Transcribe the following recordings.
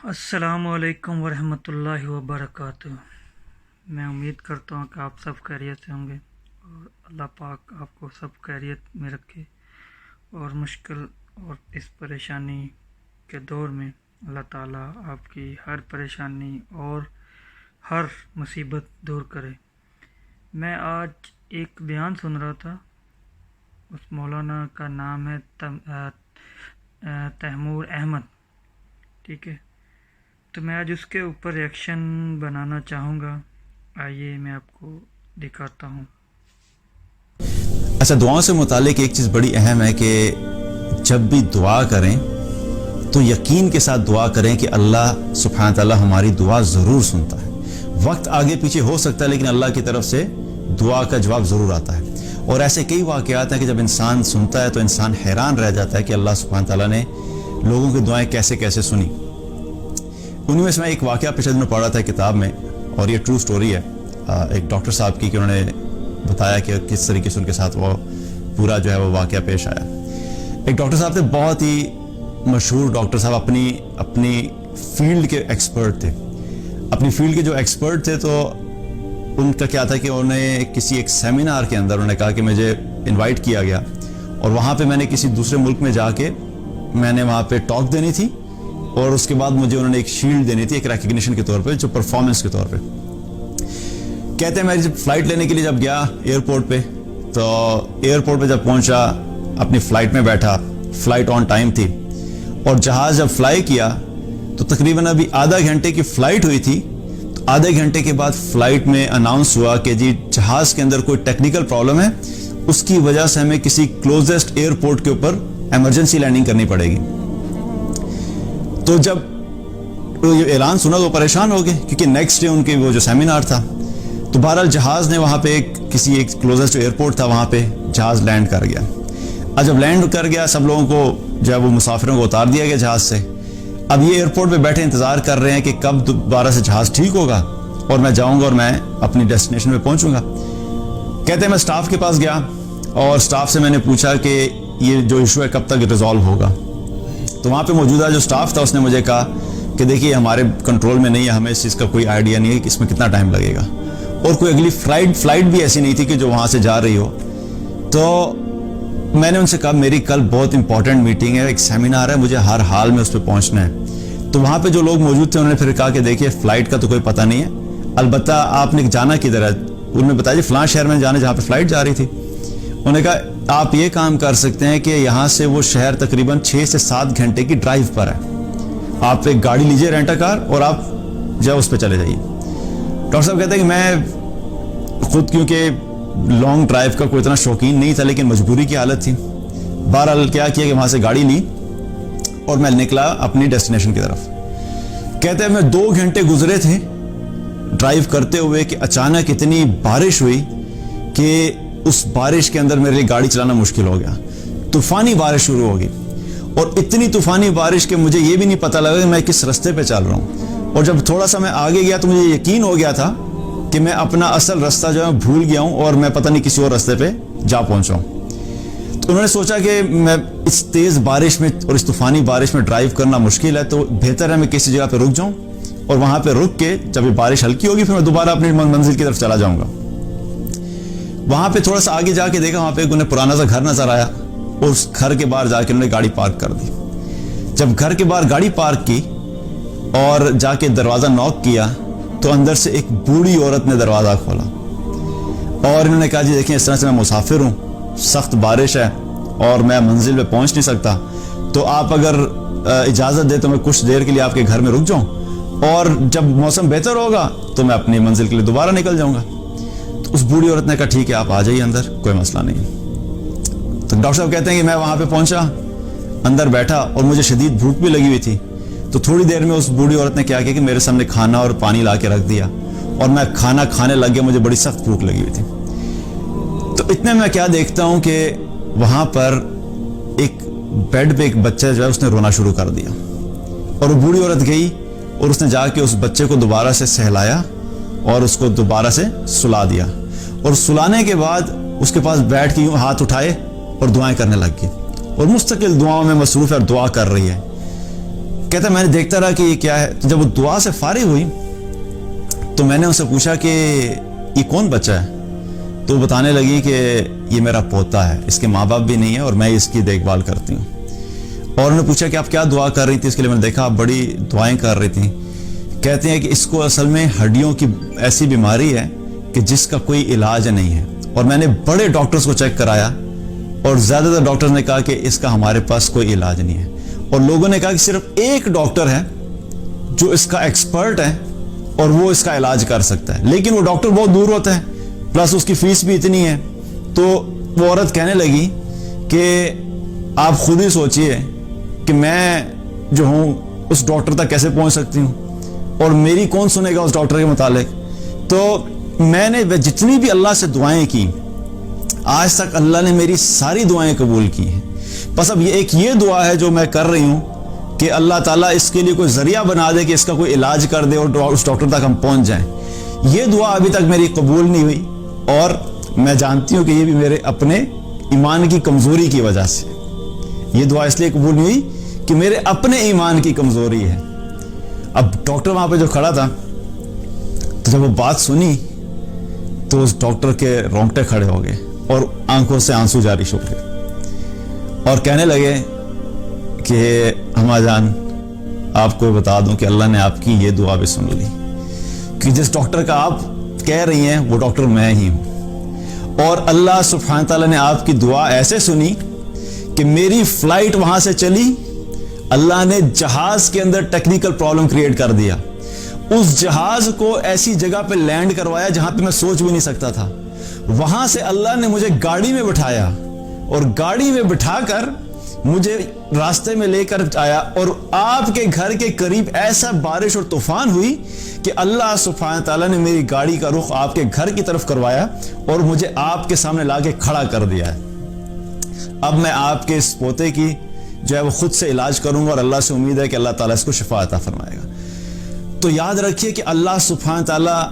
السلام علیکم ورحمۃ اللہ وبرکاتہ۔ میں امید کرتا ہوں کہ آپ سب خیریت سے ہوں گے اور اللہ پاک آپ کو سب خیریت میں رکھے، اور مشکل اور اس پریشانی کے دور میں اللہ تعالیٰ آپ کی ہر پریشانی اور ہر مصیبت دور کرے۔ میں آج ایک بیان سن رہا تھا، اس مولانا کا نام ہے تیمور احمد، ٹھیک ہے؟ تو میں آج اس کے اوپر ریئیکشن بنانا چاہوں گا، آئیے میں آپ کو دکھاتا ہوں۔ اچھا، دعاؤں سے متعلق ایک چیز بڑی اہم ہے کہ جب بھی دعا کریں تو یقین کے ساتھ دعا کریں کہ اللہ سبحانہ تعالیٰ ہماری دعا ضرور سنتا ہے۔ وقت آگے پیچھے ہو سکتا ہے لیکن اللہ کی طرف سے دعا کا جواب ضرور آتا ہے، اور ایسے کئی واقعات ہیں کہ جب انسان سنتا ہے تو انسان حیران رہ جاتا ہے کہ اللہ سبحانہ تعالیٰ نے لوگوں کی دعائیں کیسے کیسے سنی۔ انہیں میں سے میں ایک واقعہ پچھلے دنوں پڑھا تھا کتاب میں، اور یہ ٹرو سٹوری ہے ایک ڈاکٹر صاحب کی، کہ انہوں نے بتایا کہ کس طریقے سے ان کے ساتھ وہ پورا جو ہے وہ واقعہ پیش آیا۔ ایک ڈاکٹر صاحب تھے، بہت ہی مشہور ڈاکٹر صاحب، اپنی فیلڈ کے ایکسپرٹ تھے۔ اپنی فیلڈ کے جو ایکسپرٹ تھے تو ان کا کیا تھا کہ انہیں کسی ایک سیمینار کے اندر انہوں نے کہا کہ مجھے انوائٹ کیا گیا، اور وہاں پہ میں نے کسی دوسرے ملک میں جا کے میں نے وہاں پہ ٹاک دینی تھی، اور اس کے بعد مجھے انہوں نے ایک شیلڈ دینی تھی ایک ریکگنیشن کے طور پہ، جو پرفارمنس کے طور پہ۔ کہتے ہیں میں جب فلائٹ لینے کے لیے جب گیا ایئرپورٹ پہ، تو ایئرپورٹ پہ جب پہنچا، اپنی فلائٹ میں بیٹھا، فلائٹ آن ٹائم تھی، اور جہاز جب فلائی کیا تو تقریباً ابھی آدھا گھنٹے کی فلائٹ ہوئی تھی، تو آدھے گھنٹے کے بعد فلائٹ میں اناؤنس ہوا کہ جی جہاز کے اندر کوئی ٹیکنیکل پرابلم ہے، اس کی وجہ سے ہمیں کسی کلوزسٹ ایئرپورٹ کے اوپر ایمرجنسی لینڈنگ کرنی پڑے گی۔ تو جب یہ اعلان سنا تو پریشان ہو گئے، کیونکہ نیکسٹ ڈے ان کے وہ جو سیمینار تھا۔ تو بہرحال جہاز نے وہاں پہ کسی ایک کلوزسٹ ایئرپورٹ تھا، وہاں پہ جہاز لینڈ کر گیا۔ اب جب لینڈ کر گیا، سب لوگوں کو جو ہے وہ مسافروں کو اتار دیا گیا جہاز سے۔ اب یہ ایئرپورٹ پہ بیٹھے انتظار کر رہے ہیں کہ کب دوبارہ سے جہاز ٹھیک ہوگا اور میں جاؤں گا اور میں اپنی ڈیسٹینیشن پہ پہنچوں گا۔ کہتے ہیں میں سٹاف کے پاس گیا، اور سٹاف سے میں نے پوچھا کہ یہ جو ایشو ہے کب تک ریزالو ہوگا۔ تو وہاں پہ موجودہ جو سٹاف تھا اس نے مجھے کہا کہ دیکھیے ہمارے کنٹرول میں نہیں ہے، ہمیں اس چیز کا کوئی آئیڈیا نہیں ہے کہ اس میں کتنا ٹائم لگے گا، اور کوئی اگلی فلائٹ بھی ایسی نہیں تھی کہ جو وہاں سے جا رہی ہو۔ تو میں نے ان سے کہا میری کل بہت امپورٹنٹ میٹنگ ہے، ایک سیمینار ہے، مجھے ہر حال میں اس پہ پہنچنا ہے۔ تو وہاں پہ جو لوگ موجود تھے انہوں نے پھر کہا کہ دیکھیے فلائٹ کا تو کوئی پتہ نہیں ہے، البتہ آپ نے جانا کدھر ہے؟ انہوں نے بتایا جی فلاں شہر میں جانا جہاں پہ فلائٹ جا رہی تھی۔ انہوں نے کہا آپ یہ کام کر سکتے ہیں کہ یہاں سے وہ شہر تقریباً 6 سے 7 گھنٹے کی ڈرائیو پر ہے، آپ ایک گاڑی لیجئے رینٹا کار، اور آپ جو ہے اس پہ چلے جائیے۔ ڈاکٹر صاحب کہتے ہیں کہ میں خود کیونکہ لانگ ڈرائیو کا کوئی اتنا شوقین نہیں تھا، لیکن مجبوری کی حالت تھی، بہرحال کیا کہ وہاں سے گاڑی لی اور میں نکلا اپنی ڈیسٹینیشن کی طرف۔ کہتے ہیں میں 2 گھنٹے گزرے تھے ڈرائیو کرتے ہوئے کہ اچانک اتنی بارش ہوئی کہ اس بارش کے اندر میرے لیے گاڑی چلانا مشکل ہو گیا۔ طوفانی بارش شروع ہو گئی، اور اتنی طوفانی بارش کہ مجھے یہ بھی نہیں پتہ لگا کہ میں کس رستے پہ چل رہا ہوں، اور جب تھوڑا سا میں آگے گیا تو مجھے یقین ہو گیا تھا کہ میں اپنا اصل رستہ جو ہے بھول گیا ہوں، اور میں پتہ نہیں کسی اور رستے پہ جا پہنچا ہوں۔ تو انہوں نے سوچا کہ میں اس تیز بارش میں اور اس طوفانی بارش میں ڈرائیو کرنا مشکل ہے، تو بہتر ہے میں کسی جگہ پہ رک جاؤں، اور وہاں پہ رک کے جب یہ بارش ہلکی ہوگی پھر میں دوبارہ اپنی منزل کی طرف چلا جاؤں گا۔ وہاں پہ تھوڑا سا آگے جا کے دیکھا، وہاں پہ انہیں پرانا سا گھر نظر آیا، اور اس گھر کے باہر جا کے انہوں نے گاڑی پارک کر دی۔ جب گھر کے باہر گاڑی پارک کی اور جا کے دروازہ نوک کیا تو اندر سے ایک بوڑھی عورت نے دروازہ کھولا، اور انہوں نے کہا جی دیکھیں اس طرح سے میں مسافر ہوں، سخت بارش ہے اور میں منزل پہ پہنچ نہیں سکتا، تو آپ اگر اجازت دے تو میں کچھ دیر کے لیے آپ کے گھر میں رک جاؤں، اور جب موسم بہتر ہوگا تو میں اپنی منزل کے لیے دوبارہ نکل جاؤں گا۔ تو اس بوڑھی عورت نے کہا ٹھیک ہے آپ آ جائیے اندر، کوئی مسئلہ نہیں۔ تو ڈاکٹر صاحب کہتے ہیں کہ میں وہاں پہ پہنچا، اندر بیٹھا، اور مجھے شدید بھوک بھی لگی ہوئی تھی۔ تو تھوڑی دیر میں اس بوڑھی عورت نے کیا کہ میرے سامنے کھانا اور پانی لا کے رکھ دیا، اور میں کھانا کھانے لگ گیا، مجھے بڑی سخت بھوک لگی ہوئی تھی۔ تو اتنے میں کیا دیکھتا ہوں کہ وہاں پر ایک بیڈ پہ ایک بچہ جو ہے اس نے رونا شروع کر دیا، اور وہ بوڑھی عورت گئی اور اس نے جا کے اس بچے کو دوبارہ سے سہلایا اور اس کو دوبارہ سے سلا دیا، اور سلانے کے بعد اس کے پاس بیٹھ کے یوں ہاتھ اٹھائے اور دعائیں کرنے لگ گئی، اور مستقل دعاؤں میں مصروف ہے اور دعا کر رہی ہے۔ کہتا ہے میں نے دیکھتا رہا کہ یہ کیا ہے. تو جب وہ دعا سے فارغ ہوئی تو میں نے ان سے پوچھا کہ یہ کون بچہ ہے؟ تو وہ بتانے لگی کہ یہ میرا پوتا ہے, اس کے ماں باپ بھی نہیں ہے اور میں اس کی دیکھ بھال کرتی ہوں. اور انہوں نے پوچھا کہ آپ کیا دعا کر رہی تھی اس کے لیے؟ میں نے دیکھا آپ بڑی دعائیں کر رہی تھیں. کہتے ہیں کہ اس کو اصل میں ہڈیوں کی ایسی بیماری ہے کہ جس کا کوئی علاج نہیں ہے, اور میں نے بڑے ڈاکٹرز کو چیک کرایا اور زیادہ تر ڈاکٹرز نے کہا کہ اس کا ہمارے پاس کوئی علاج نہیں ہے, اور لوگوں نے کہا کہ صرف ایک ڈاکٹر ہے جو اس کا ایکسپرٹ ہے اور وہ اس کا علاج کر سکتا ہے, لیکن وہ ڈاکٹر بہت دور ہوتا ہے, پلس اس کی فیس بھی اتنی ہے. تو وہ عورت کہنے لگی کہ آپ خود ہی سوچئے کہ میں جو ہوں اس ڈاکٹر تک کیسے پہنچ سکتی ہوں, اور میری کون سنے گا اس ڈاکٹر کے متعلق. تو میں نے جتنی بھی اللہ سے دعائیں کی آج تک اللہ نے میری ساری دعائیں قبول کی ہیں. بس اب یہ دعا ہے جو میں کر رہی ہوں کہ اللہ تعالیٰ اس کے لیے کوئی ذریعہ بنا دے کہ اس کا کوئی علاج کر دے اور اس ڈاکٹر تک ہم پہنچ جائیں. یہ دعا ابھی تک میری قبول نہیں ہوئی, اور میں جانتی ہوں کہ یہ بھی میرے اپنے ایمان کی کمزوری کی وجہ سے. یہ دعا اس لیے قبول نہیں ہوئی کہ میرے اپنے ایمان کی کمزوری ہے. اب ڈاکٹر وہاں پہ جو کھڑا تھا, تو جب وہ بات سنی تو اس ڈاکٹر کے رونگٹے کھڑے ہو گئے اور آنکھوں سے آنسو جاری ہو گئے, اور کہنے لگے کہ ہما جان آپ کو بتا دوں کہ اللہ نے آپ کی یہ دعا بھی سن لی کہ جس ڈاکٹر کا آپ کہہ رہی ہیں وہ ڈاکٹر میں ہی ہوں, اور اللہ سبحانہ تعالیٰ نے آپ کی دعا ایسے سنی کہ میری فلائٹ وہاں سے چلی. اللہ نے جہاز کے اندر ٹیکنیکل پرابلم کریٹ کر دیا, اس جہاز کو ایسی جگہ پہ لینڈ کروایا جہاں پہ میں سوچ بھی نہیں سکتا تھا. وہاں سے اللہ نے مجھے گاڑی میں بٹھایا اور گاڑی میں بٹھا کر مجھے راستے میں لے کر آیا, اور آپ کے گھر کے قریب ایسا بارش اور طوفان ہوئی کہ اللہ سبحانہ تعالیٰ نے میری گاڑی کا رخ آپ کے گھر کی طرف کروایا اور مجھے آپ کے سامنے لا کے کھڑا کر دیا ہے. اب میں آپ کے اس پوتے کی جو ہے وہ خود سے علاج کروں گا, اور اللہ سے امید ہے کہ اللہ تعالیٰ اس کو شفا عطا فرمائے گا. تو یاد رکھیے کہ اللہ سبحانہ تعالیٰ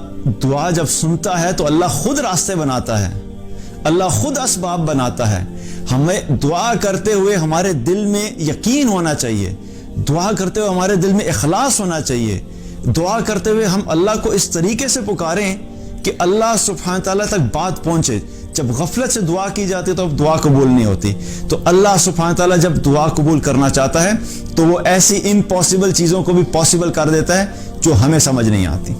دعا جب سنتا ہے تو اللہ خود راستے بناتا ہے, اللہ خود اسباب بناتا ہے. ہمیں دعا کرتے ہوئے ہمارے دل میں یقین ہونا چاہیے, دعا کرتے ہوئے ہمارے دل میں اخلاص ہونا چاہیے, دعا کرتے ہوئے ہم اللہ کو اس طریقے سے پکاریں کہ اللہ سبحانہ تعالیٰ تک بات پہنچے. جب غفلت سے دعا کی جاتی ہے تو اب دعا قبول نہیں ہوتی. تو اللہ سبحانہ تعالیٰ جب دعا قبول کرنا چاہتا ہے تو وہ ایسی امپاسبل چیزوں کو بھی پاسبل کر دیتا ہے جو ہمیں سمجھ نہیں آتی.